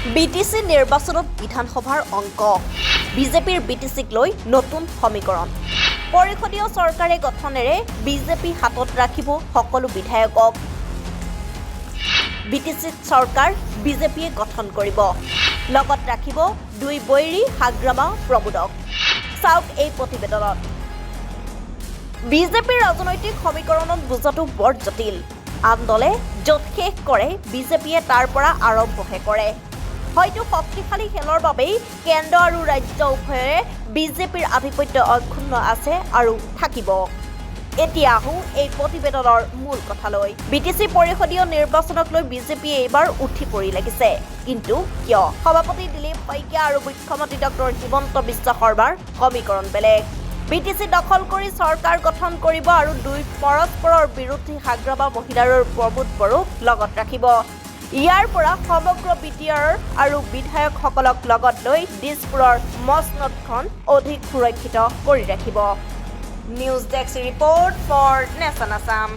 BTC নিৰ্বাচনত বিধানসভাৰ অংক বিজেপিৰ বিটিসিক লৈ নতুন সমীকৰণ পৰিষদীয় চৰকাৰে গঠনেৰে বিজেপি হাতত ৰাখিব সকলো বিধায়কক বিটিসি চৰকাৰ বিজেপিয়ে গঠন কৰিব লগত ৰাখিব দুই বৈৰী হাগ্ৰামা প্ৰবুধক চাওক এই প্ৰতিবেদনত বিজেপিৰ ৰাজনৈতিক সমীকৰণত বুজাটো বৰ জটিল আন্দোলনে য'ত শেষ কৰে বিজেপিয়ে তাৰ পৰা আৰম্ভহে কৰে হয়তো শক্তিশালী খেলৰ বাবেই কেন্দ্ৰ আৰু ৰাজ্য উভয়ৰে বিজেপিৰ আধিপত্য অক্ষুণ্ণ আছে আৰু থাকিব এতিয়া আহোঁ এই প্ৰতিবেদনৰ মূল কথালৈ বিটিসি পৰিষদীয় নিৰ্বাচনক লৈ বিজেপিয়ে এইবাৰ উঠি পৰি লাগিছে কিন্তু কিয় সভাপতি দিলীপ শইকীয়া আৰু মুখ্যমন্ত্ৰী ডক্টৰ হিমন্ত বিশ্ব শৰ্মাৰ সমীকৰণ বেলেগ বিটিসি দখল কৰি চৰকাৰ গঠন কৰিব আৰু দুই পৰস্পৰৰ বিৰোধী হাগ্ৰামা মহিলাৰ প্ৰবুধ বড়োক লগত ৰাখিব ইয়াৰ পৰা সমগ্ৰ বিটিআৰ আৰু বিধায়কসকলক লগত লৈ দিছপুৰৰ মছনদখন অধিক সুৰক্ষিত কৰি ৰাখিব news desk report for nation Assam